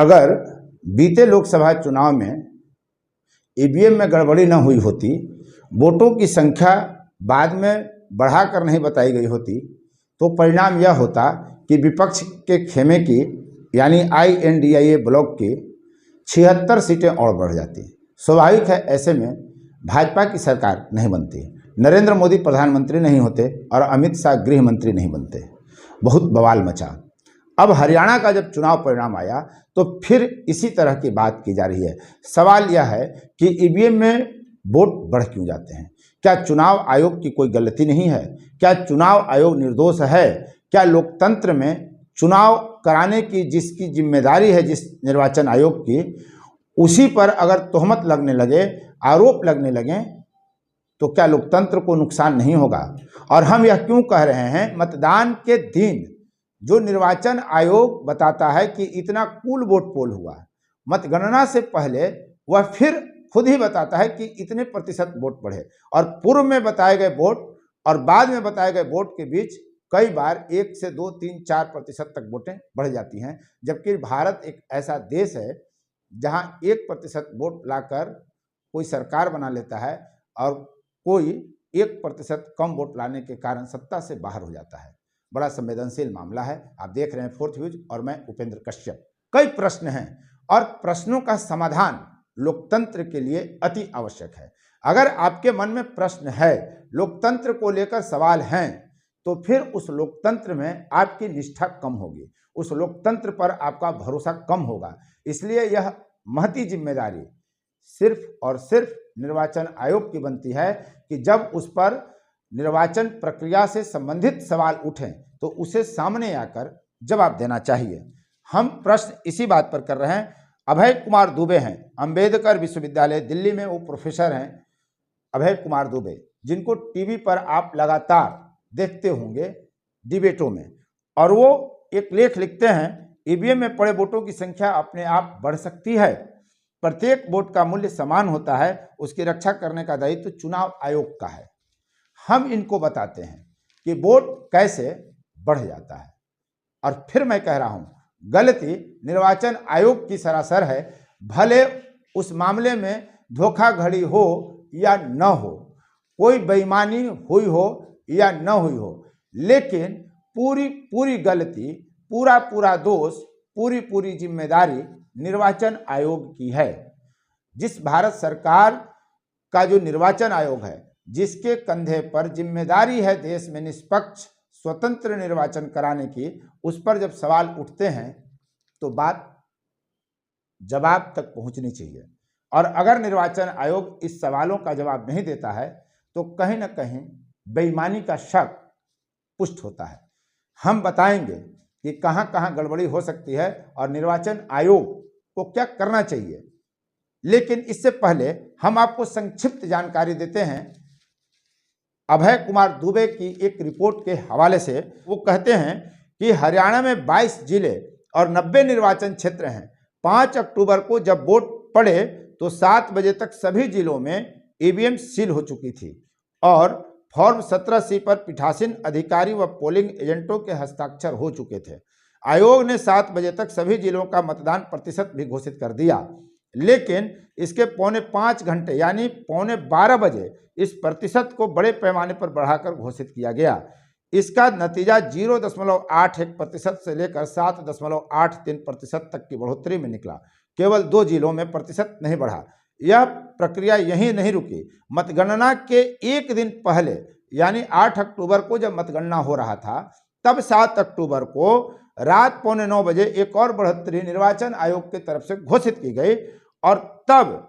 अगर बीते लोकसभा चुनाव में ईवीएम में गड़बड़ी न हुई होती, वोटों की संख्या बाद में बढ़ाकर नहीं बताई गई होती, तो परिणाम यह होता कि विपक्ष के खेमे की यानी INDIA ब्लॉक की 76 सीटें और बढ़ जाती। स्वाभाविक है, ऐसे में भाजपा की सरकार नहीं बनती, नरेंद्र मोदी प्रधानमंत्री नहीं होते और अमित शाह गृह मंत्री नहीं बनते। बहुत बवाल मचा। अब हरियाणा का जब चुनाव परिणाम आया तो फिर इसी तरह की बात की जा रही है। सवाल यह है कि ईवीएम में वोट बढ़ क्यों जाते हैं? क्या चुनाव आयोग की कोई गलती नहीं है? क्या चुनाव आयोग निर्दोष है? क्या लोकतंत्र में चुनाव कराने की जिसकी जिम्मेदारी है, जिस निर्वाचन आयोग की, उसी पर अगर तोहमत लगने लगे, आरोप लगने लगे, तो क्या लोकतंत्र को नुकसान नहीं होगा? और हम यह क्यों कह रहे हैं? मतदान के दिन जो निर्वाचन आयोग बताता है कि इतना कुल वोट पोल हुआ, मतगणना से पहले वह फिर खुद ही बताता है कि इतने प्रतिशत वोट बढ़े, और पूर्व में बताए गए वोट और बाद में बताए गए वोट के बीच कई बार 1 से 2, 3, 4% तक वोटें बढ़ जाती हैं। जबकि भारत एक ऐसा देश है जहां 1% वोट लाकर कोई सरकार बना लेता है और कोई 1% कम वोट लाने के कारण सत्ता से बाहर हो जाता है। बड़ा संवेदनशील मामला है। आप देख रहे हैं फोर्थ व्यूज और मैं उपेंद्र कश्यप। कई प्रश्न हैं और प्रश्नों का समाधान लोकतंत्र के लिए अति आवश्यक है। अगर आपके मन में प्रश्न है, लोकतंत्र को लेकर सवाल हैं, तो फिर उस लोकतंत्र में आपकी निष्ठा कम होगी, उस लोकतंत्र पर आपका भरोसा कम होगा। इसलिए यह महती जिम्मेदारी सिर्फ और सिर्फ निर्वाचन आयोग की बनती है कि जब उस पर निर्वाचन प्रक्रिया से संबंधित सवाल उठें तो उसे सामने आकर जवाब देना चाहिए। हम प्रश्न इसी बात पर कर रहे हैं। अभय कुमार दुबे हैं, अंबेडकर विश्वविद्यालय दिल्ली में वो प्रोफेसर हैं, अभय कुमार दुबे, जिनको टीवी पर आप लगातार देखते होंगे डिबेटों में, और वो एक लेख लिखते हैं, ईवीएम में पड़े वोटों की संख्या अपने आप बढ़ सकती है, प्रत्येक वोट का मूल्य समान होता है, उसकी रक्षा करने का दायित्व चुनाव आयोग का है। हम इनको बताते हैं कि वोट कैसे बढ़ जाता है। और फिर मैं कह रहा हूं, गलती निर्वाचन आयोग की सरासर है, भले उस मामले में धोखाधड़ी हो या न हो, कोई बेईमानी हुई हो या न हुई हो, लेकिन पूरी गलती, पूरा दोष, पूरी जिम्मेदारी निर्वाचन आयोग की है। जिस भारत सरकार का जो निर्वाचन आयोग है, जिसके कंधे पर जिम्मेदारी है देश में निष्पक्ष स्वतंत्र निर्वाचन कराने की, उस पर जब सवाल उठते हैं तो बात जवाब तक पहुंचनी चाहिए। और अगर निर्वाचन आयोग इस सवालों का जवाब नहीं देता है तो कहीं ना कहीं बेईमानी का शक पुष्ट होता है। हम बताएंगे कि कहां कहां गड़बड़ी हो सकती है और निर्वाचन आयोग को क्या करना चाहिए। लेकिन इससे पहले हम आपको संक्षिप्त जानकारी देते हैं अभय कुमार दुबे की एक रिपोर्ट के हवाले से। वो कहते हैं कि हरियाणा में 22 जिले और 90 निर्वाचन क्षेत्र हैं। 5 अक्टूबर को जब वोट पड़े तो 7 बजे तक सभी जिलों में ईवीएम सील हो चुकी थी और फॉर्म 17C पर पीठासीन अधिकारी व पोलिंग एजेंटों के हस्ताक्षर हो चुके थे। आयोग ने 7 बजे तक सभी जिलों का मतदान प्रतिशत भी घोषित कर दिया, लेकिन इसके 5.25 घंटे यानी 11:15 बजे इस प्रतिशत को बड़े पैमाने पर बढ़ाकर घोषित किया गया। इसका नतीजा 0.81% से लेकर 7.83% तक की बढ़ोतरी में निकला। केवल 2 जिलों में प्रतिशत नहीं बढ़ा। यह प्रक्रिया यहीं नहीं रुकी। मतगणना के एक दिन पहले यानी 8 अक्टूबर को जब मतगणना हो रहा था, तब 7 अक्टूबर को रात 8:45 बजे एक और बढ़ोतरी निर्वाचन आयोग की तरफ से घोषित की गई और तब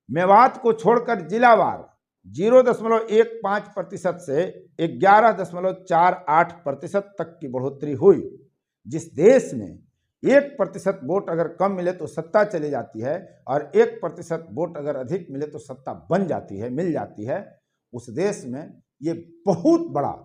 मेवात को छोड़कर जिलावार 0.15% से 11.48% तक की बढ़ोतरी हुई। जिस देश में 1% वोट अगर कम मिले तो सत्ता चली जाती है और 1% वोट अगर अधिक मिले तो सत्ता बन जाती है, मिल जाती है, उस देश में ये बहुत बड़ा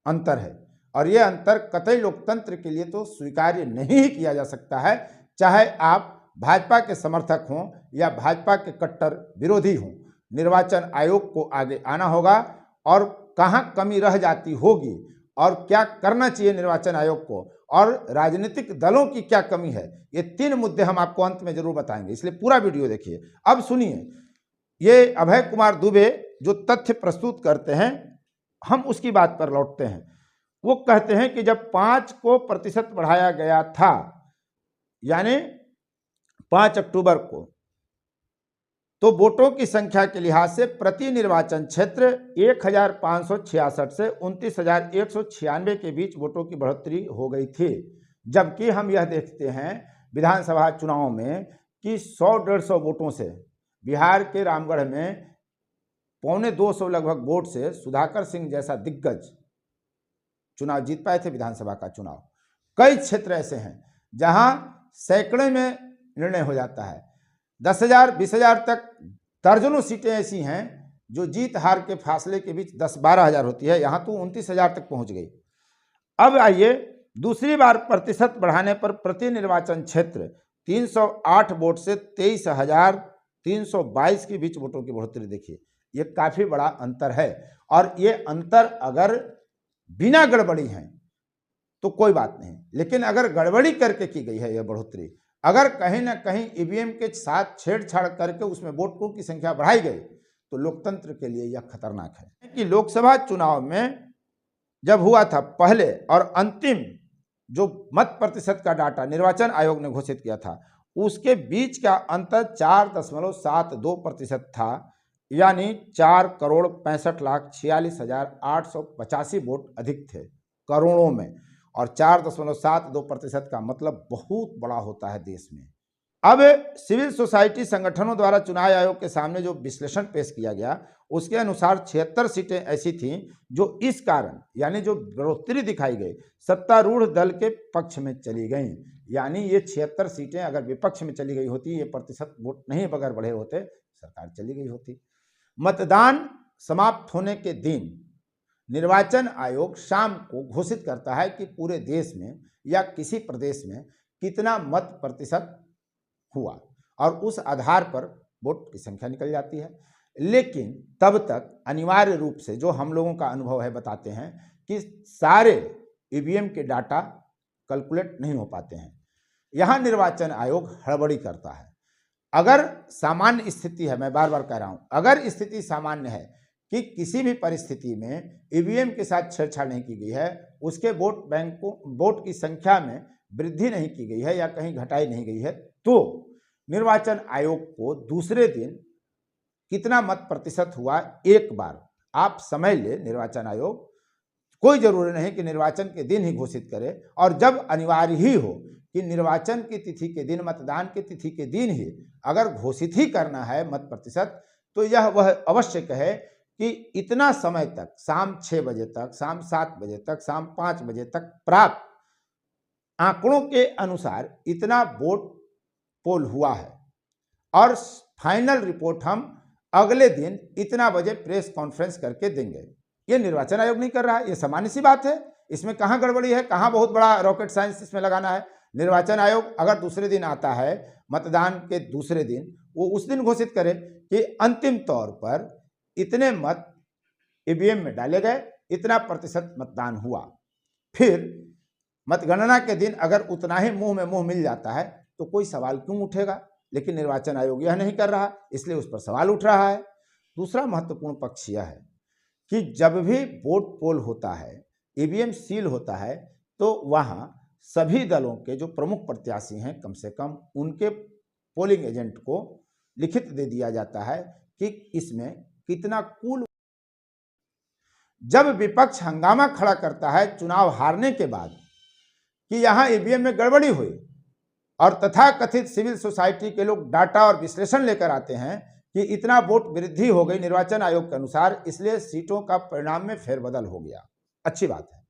अंतर है। और यह अंतर कतई लोकतंत्र के लिए तो स्वीकार्य नहीं ही किया जा सकता है, चाहे आप भाजपा के समर्थक हों या भाजपा के कट्टर विरोधी हों। निर्वाचन आयोग को आगे आना होगा और कहां कमी रह जाती होगी और क्या करना चाहिए निर्वाचन आयोग को और राजनीतिक दलों की क्या कमी है, ये 3 मुद्दे हम आपको अंत में जरूर बताएंगे, इसलिए पूरा वीडियो देखिए। अब सुनिए, ये अभय कुमार दुबे जो तथ्य प्रस्तुत करते हैं, हम उसकी बात पर लौटते हैं। वो कहते हैं कि जब 5% बढ़ाया गया था, यानी 5 अक्टूबर को, तो वोटों की संख्या के लिहाज से प्रति निर्वाचन क्षेत्र 1566 से 29,196 के बीच वोटों की बढ़ोतरी हो गई थी। जबकि हम यह देखते हैं विधानसभा चुनाव में कि 100-150 वोटों से बिहार के रामगढ़ में 225 लगभग वोट से सुधाकर सिंह जैसा दिग्गज चुनाव जीत पाए थे विधानसभा का चुनाव। कई क्षेत्र ऐसे हैं जहां सैकड़े में निर्णय हो जाता है, 10,000 20,000 तक दर्जनों सीटें ऐसी हैं जो जीत हार के फासले के बीच 10-12 हज़ार होती है, यहाँ तो 29,000 तक पहुंच गई। अब आइए, दूसरी बार प्रतिशत बढ़ाने पर प्रति निर्वाचन क्षेत्र 308 वोट से 23,322 के बीच वोटों की बढ़ोतरी देखिए। ये काफी बड़ा अंतर है, और ये अंतर अगर बिना गड़बड़ी है तो कोई बात नहीं, लेकिन अगर गड़बड़ी करके की गई है यह बढ़ोतरी, अगर कहीं ना कहीं ईवीएम के साथ छेड़छाड़ करके उसमें वोटों की संख्या बढ़ाई गई, तो लोकतंत्र के लिए यह खतरनाक है। कि लोकसभा चुनाव में जब हुआ था पहले और अंतिम जो मत प्रतिशत का डाटा निर्वाचन आयोग ने घोषित किया था, उसके बीच का अंतर 4.72% था, यानी 4,65,46,885 वोट अधिक थे करोड़ों में, और 4.72% का मतलब बहुत बड़ा होता है देश में। अब सिविल सोसाइटी संगठनों द्वारा चुनाव आयोग के सामने जो विश्लेषण पेश किया गया, उसके अनुसार 76 सीटें ऐसी थीं जो इस कारण, यानी जो बढ़ोतरी दिखाई गई, सत्तारूढ़ दल के पक्ष में चली गई। यानी ये 76 सीटें अगर विपक्ष में चली गई होती, ये प्रतिशत वोट नहीं बगैर बढ़े होते, सरकार चली गई होती। मतदान समाप्त होने के दिन निर्वाचन आयोग शाम को घोषित करता है कि पूरे देश में या किसी प्रदेश में कितना मत प्रतिशत हुआ, और उस आधार पर वोट की संख्या निकल जाती है। लेकिन तब तक अनिवार्य रूप से जो हम लोगों का अनुभव है बताते हैं कि सारे ईवीएम के डाटा कैलकुलेट नहीं हो पाते हैं। यहाँ निर्वाचन आयोग हड़बड़ी करता है। अगर सामान्य स्थिति है, मैं बार बार कह रहा हूँ, अगर स्थिति सामान्य है कि किसी भी परिस्थिति में ईवीएम के साथ छेड़छाड़ नहीं की गई है, उसके वोट बैंक को वोट की संख्या में वृद्धि नहीं की गई है या कहीं घटाई नहीं गई है, तो निर्वाचन आयोग को दूसरे दिन कितना मत प्रतिशत हुआ एक बार आप समझ ले। निर्वाचन आयोग कोई जरूरी नहीं कि निर्वाचन के दिन ही घोषित करे, और जब अनिवार्य ही हो कि निर्वाचन की तिथि के दिन, मतदान की तिथि के दिन ही अगर घोषित ही करना है मत प्रतिशत, तो यह वह अवश्य कहे कि इतना समय तक, शाम 6 बजे तक, शाम 7 बजे तक, शाम 5 बजे तक प्राप्त आंकड़ों के अनुसार इतना वोट पोल हुआ है, और फाइनल रिपोर्ट हम अगले दिन इतना बजे प्रेस कॉन्फ्रेंस करके देंगे। ये निर्वाचन आयोग नहीं कर रहा है, ये सामान्य सी बात है, इसमें कहाँ गड़बड़ी है, कहाँ बहुत बड़ा रॉकेट साइंस इसमें लगाना है। निर्वाचन आयोग अगर दूसरे दिन आता है, मतदान के दूसरे दिन, वो उस दिन घोषित करे कि अंतिम तौर पर इतने मत ईवीएम में डाले गए, इतना प्रतिशत मतदान हुआ। फिर मतगणना के दिन अगर उतना ही मुंह में मुंह मिल जाता है तो कोई सवाल क्यों उठेगा, लेकिन निर्वाचन आयोग यह नहीं कर रहा, इसलिए उस पर सवाल उठ रहा है। दूसरा महत्वपूर्ण पक्ष यह है कि जब भी वोट पोल होता है, ईवीएम सील होता है, तो वहाँ सभी दलों के जो प्रमुख प्रत्याशी हैं, कम से कम उनके पोलिंग एजेंट को लिखित दे दिया जाता है कि इसमें कितना कुल। जब विपक्ष हंगामा खड़ा करता है चुनाव हारने के बाद कि यहां ईवीएम में गड़बड़ी हुई, और तथाकथित सिविल सोसाइटी के लोग डाटा और विश्लेषण लेकर आते हैं कि इतना वोट वृद्धि हो गई निर्वाचन आयोग के अनुसार, इसलिए सीटों का परिणाम में फेरबदल हो गया, अच्छी बात है।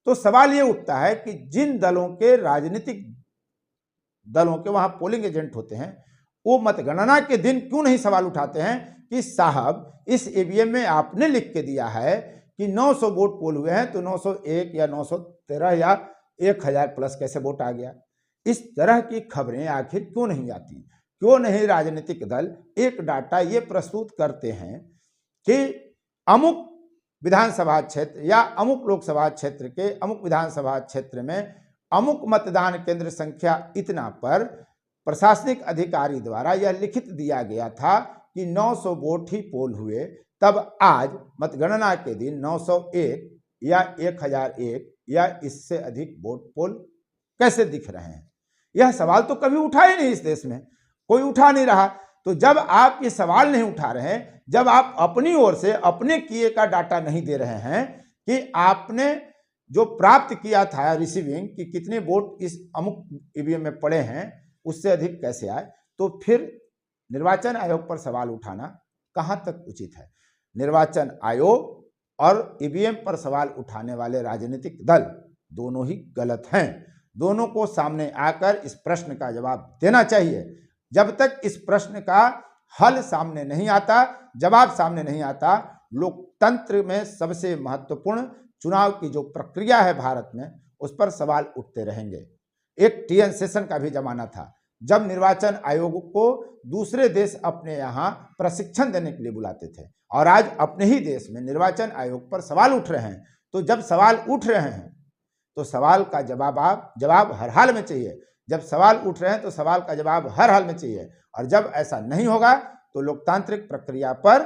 तो सवाल ये उठता है कि जिन दलों के, राजनीतिक दलों के वहां पोलिंग एजेंट होते हैं, वो मतगणना के दिन क्यों नहीं सवाल उठाते हैं कि साहब इस ईवीएम में आपने लिख के दिया है कि 900 वोट पोल हुए हैं, तो 901 या 913 या 1000 प्लस कैसे वोट आ गया। इस तरह की खबरें आखिर क्यों नहीं आती? क्यों नहीं राजनीतिक दल एक डाटा ये प्रस्तुत करते हैं कि अमुक विधानसभा क्षेत्र या अमुक लोकसभा क्षेत्र के अमुक विधानसभा क्षेत्र में अमुक मतदान केंद्र संख्या इतना पर प्रशासनिक अधिकारी द्वारा यह लिखित दिया गया था कि 900 वोट ही पोल हुए, तब आज मतगणना के दिन 901 या 1001 या इससे अधिक वोट पोल कैसे दिख रहे हैं? यह सवाल तो कभी उठा ही नहीं, इस देश में कोई उठा नहीं रहा। तो जब आप ये सवाल नहीं उठा रहे हैं, जब आप अपनी ओर से अपने किए का डाटा नहीं दे रहे हैं कि आपने जो प्राप्त किया था रिसीविंग कि कितने वोट इस अमुक ईवीएम में पड़े हैं उससे अधिक कैसे आए, तो फिर निर्वाचन आयोग पर सवाल उठाना कहां तक उचित है? निर्वाचन आयोग और ईवीएम पर सवाल उठाने वाले राजनीतिक दल दोनों ही गलत हैं। दोनों को सामने आकर इस प्रश्न का जवाब देना चाहिए। जब तक इस प्रश्न का हल सामने नहीं आता, जवाब सामने नहीं आता, लोकतंत्र में सबसे महत्वपूर्ण चुनाव की जो प्रक्रिया है भारत में, उस पर सवाल उठते रहेंगे। एक टीएन शेषन का भी जमाना था जब निर्वाचन आयोग को दूसरे देश अपने यहाँ प्रशिक्षण देने के लिए बुलाते थे, और आज अपने ही देश में निर्वाचन आयोग पर सवाल उठ रहे हैं। तो जब सवाल उठ रहे हैं तो सवाल का जवाब हर हाल में चाहिए। जब सवाल उठ रहे हैं तो सवाल का जवाब हर हाल में चाहिए, और जब ऐसा नहीं होगा तो लोकतांत्रिक प्रक्रिया पर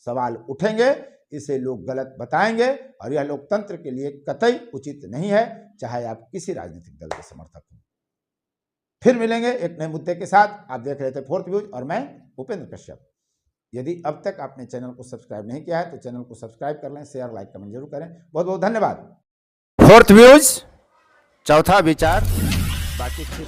सवाल उठेंगे, इसे लोग गलत बताएंगे, और यह लोकतंत्र के लिए कतई उचित नहीं है, चाहे आप किसी राजनीतिक दल के समर्थक हों। फिर मिलेंगे एक नए मुद्दे के साथ। आप देख रहे थे फोर्थ व्यूज और मैं उपेंद्र कश्यप। यदि अब तक आपने चैनल को सब्सक्राइब नहीं किया है तो चैनल को सब्सक्राइब कर लें, शेयर लाइक कमेंट जरूर करें। बहुत बहुत धन्यवाद। फोर्थ व्यूज, चौथा विचार, बाकी फिर